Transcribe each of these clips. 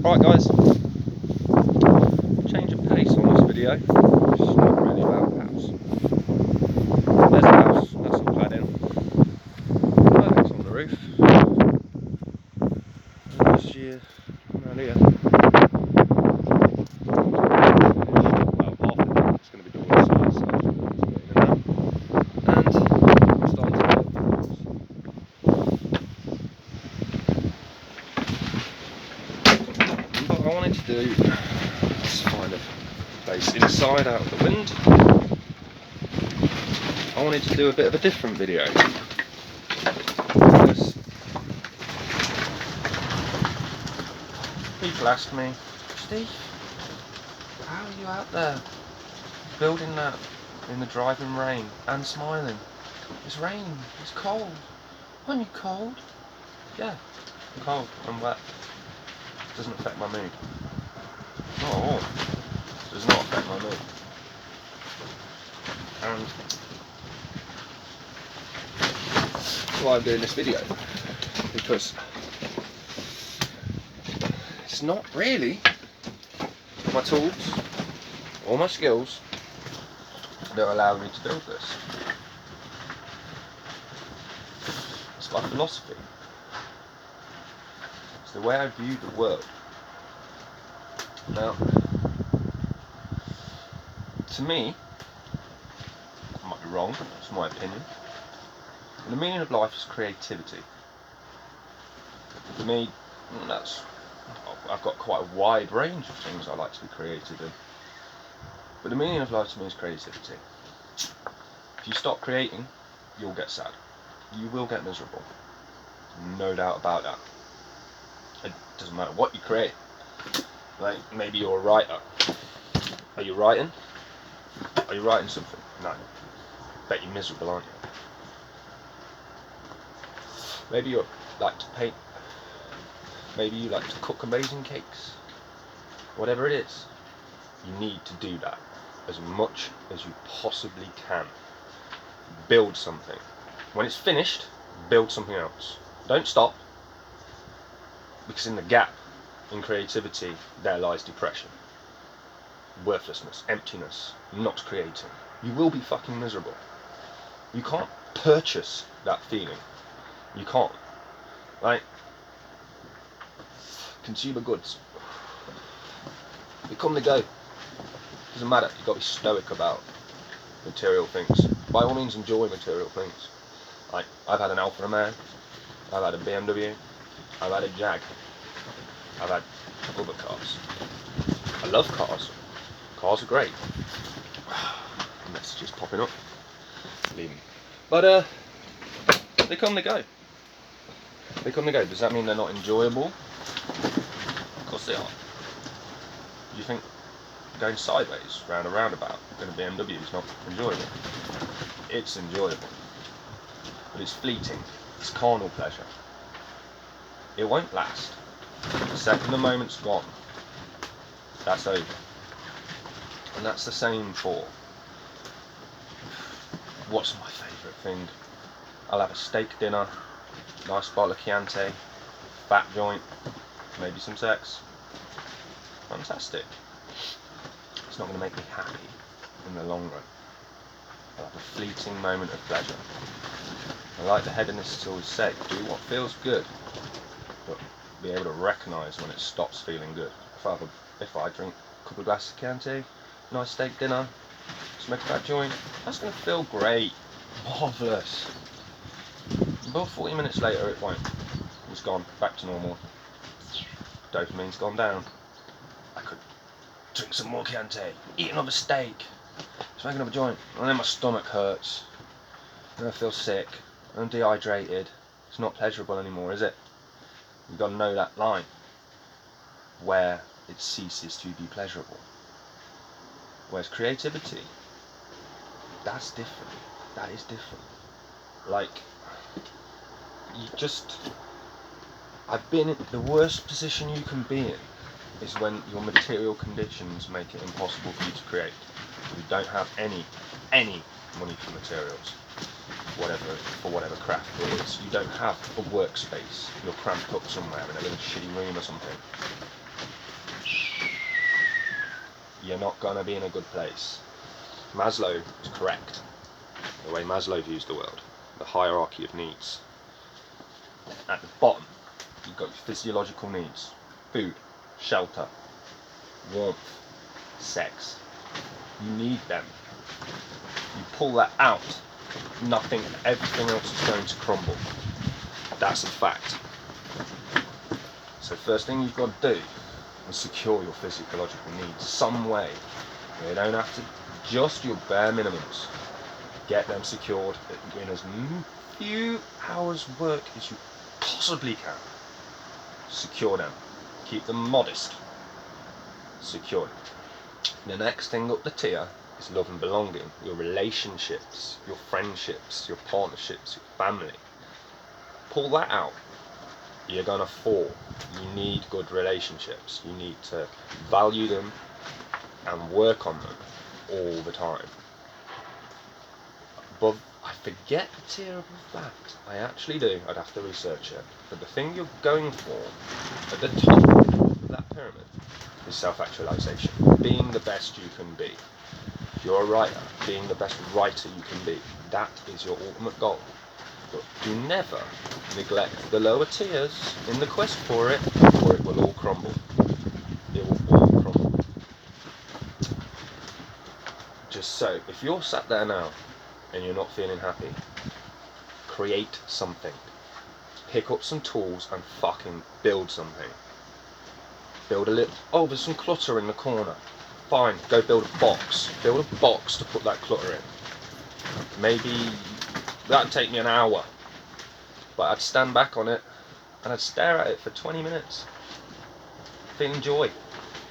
Right guys, change of pace on this video. It's not really about the house. There's the house, that's all clad in. Pallet's on the roof. There's your around here. About half of it. It's going to be doors, so it's getting in there. And I'm starting to build the house. What I wanted to do, let's find a place inside out of the wind. I wanted to do a bit of a different video. Because people ask me, Steve, how are you out there building that in the driving rain and smiling? It's rain, it's cold. Aren't you cold? Yeah, I'm cold, I'm wet. Doesn't affect my mood. Not at all. Does not affect my mood. And that's why I'm doing this video. Because it's not really my tools or my skills that allow me to build this. It's my philosophy. It's the way I view the world. Now, to me, I might be wrong, it's my opinion, but the meaning of life is creativity. For me, I've got quite a wide range of things I like to be creative in. But the meaning of life to me is creativity. If you stop creating, you'll get sad. You will get miserable. No doubt about that. It doesn't matter what you create. Like, maybe you're a writer. Are you writing? Are you writing something? No. Bet you're miserable, aren't you? Maybe you like to paint. Maybe you like to cook amazing cakes. Whatever it is, you need to do that as much as you possibly can. Build something. When it's finished, build something else. Don't stop, because in the gap in creativity there lies depression, worthlessness, emptiness, not creating. You will be fucking miserable. You can't purchase that feeling. You can't. Like, consumer goods, they come, they go. Doesn't matter. You've got to be stoic about material things. By all means, enjoy material things. Like, I've had an Alfa Romeo, I've had a BMW, I've had a Jag, I've had other cars. I love cars. Cars are great. Messages popping up. Leaving. But they come, they go. They come, they go. Does that mean they're not enjoyable? Of course they are. Do you think going sideways round a roundabout in a BMW is not enjoyable? It's enjoyable, but it's fleeting. It's carnal pleasure. It won't last. The second the moment's gone, that's over. And that's the same for what's my favourite thing. I'll have a steak dinner, nice bottle of Chianti, fat joint, maybe some sex. Fantastic. It's not going to make me happy in the long run. I'll have a fleeting moment of pleasure. I like the hedonists always say, do what feels good, but be able to recognise when it stops feeling good. If I drink a couple of glasses of Chianti, nice steak dinner, smoke a fat joint, that's going to feel great, marvellous. About 40 minutes later it won't. It's gone, back to normal. Dopamine's gone down. I could drink some more Chianti, eat another steak, smoke another joint, and then my stomach hurts, and I feel sick, I'm dehydrated. It's not pleasurable anymore, is it? You've got to know that line where it ceases to be pleasurable. Whereas creativity, that's different. That is different. Like, I've been in the worst position you can be in is when your material conditions make it impossible for you to create. You don't have any money for materials, for whatever craft it is. You don't have a workspace. You're cramped up somewhere in a little shitty room or something. you're not going to be in a good place. Maslow is correct. The way Maslow views the world, the hierarchy of needs. At the bottom, you've got your physiological needs: food, shelter, warmth, sex. You need them. You pull that out, everything else is going to crumble. That's a fact. So first thing you've got to do is secure your physiological needs some way. You don't have to, just your bare minimums. Get them secured in as few hours work as you possibly can. Secure them. Keep them modest. Secure them. The next thing up the tier is love and belonging. Your relationships, your friendships, your partnerships, your family. Pull that out. You're gonna fall. You need good relationships. You need to value them and work on them all the time. But I forget the tier above that. I actually do. I'd have to research it. But the thing you're going for at the top of that pyramid is self-actualization. Being the best you can be. If you're a writer, being the best writer you can be. That is your ultimate goal. But do never neglect the lower tiers in the quest for it, or it will all crumble. It will all crumble. Just so, if you're sat there now and you're not feeling happy, create something. Pick up some tools and fucking build something. Build a little, oh, there's some clutter in the corner. Fine, go build a box. Build a box to put that clutter in. Maybe that'd take me an hour, but I'd stand back on it and I'd stare at it for 20 minutes, feeling joy.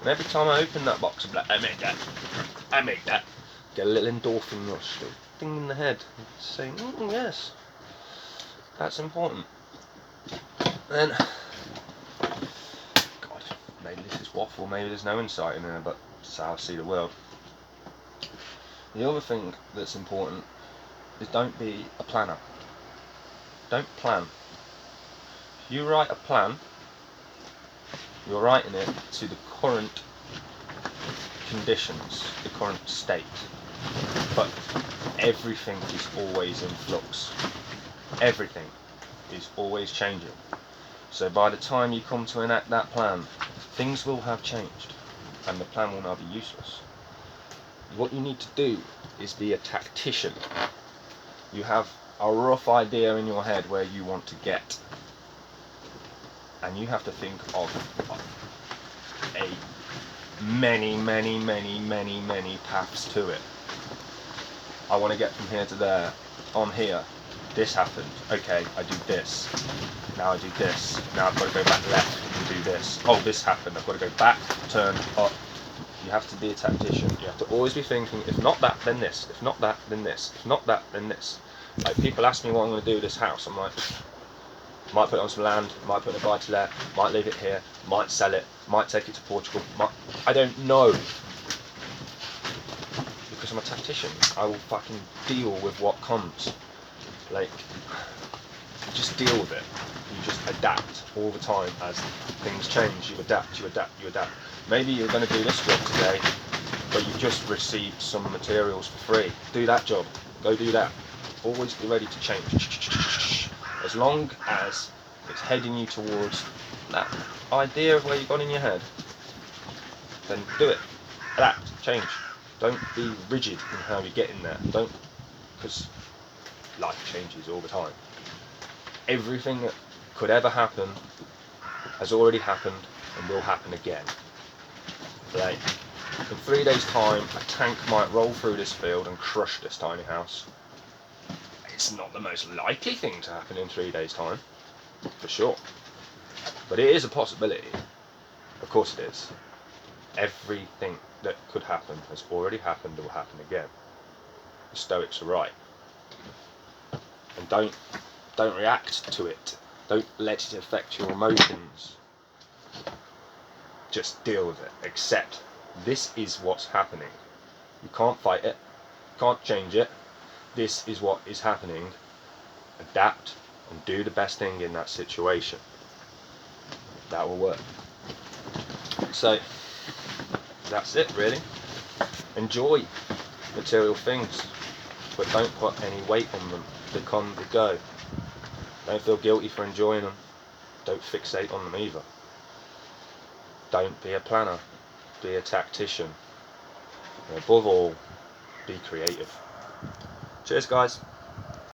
And every time I open that box, I'd be like, I made that. Get a little endorphin rush, a little thing in the head, saying, yes, that's important. Then, God, maybe this is waffle, maybe there's no insight in there, but that's how I see the world. The other thing that's important is don't be a planner. Don't plan. If you write a plan, you're writing it to the current conditions, the current state. But everything is always in flux. Everything is always changing. So by the time you come to enact that plan, things will have changed and the plan will now be useless. What you need to do is be a tactician. You have a rough idea in your head where you want to get, and you have to think of many paths to it. I want to get from here to there. On here, this happened. Okay, I do this. Now I do this. Now I've got to go back left and do this. Oh, this happened. I've got to go back, turn, up. You have to be a tactician. You have to always be thinking, if not that, then this. If not that, then this. If not that, then this. Like, people ask me what I'm going to do with this house. I'm like, might put it on some land, might put it in a buy-to-let, might leave it here, might sell it, might take it to Portugal. I don't know. Because I'm a tactician. I will fucking deal with what comes. Like, just deal with it. You just adapt all the time as things change. You adapt. Maybe you're going to do this job today, but you've just received some materials for free. Do that job. Go do that. Always be ready to change. As long as it's heading you towards that idea of where you've gone in your head, then do it. Adapt. Change. Don't be rigid in how you get in there. Don't, because life changes all the time. Everything that could ever happen has already happened and will happen again. Like, in 3 days' time, a tank might roll through this field and crush this tiny house. It's not the most likely thing to happen in 3 days' time, for sure. But it is a possibility. Of course it is. Everything that could happen has already happened and will happen again. The Stoics are right. And don't react to it. Don't let it affect your emotions. Just deal with it. Accept this is what's happening. You can't fight it. Can't change it. This is what is happening. Adapt and do the best thing in that situation. That will work. So that's it, really. Enjoy material things, but don't put any weight on them. They come, they go. Don't feel guilty for enjoying them. Don't fixate on them either. Don't be a planner, be a tactician. And above all, be creative. Cheers guys.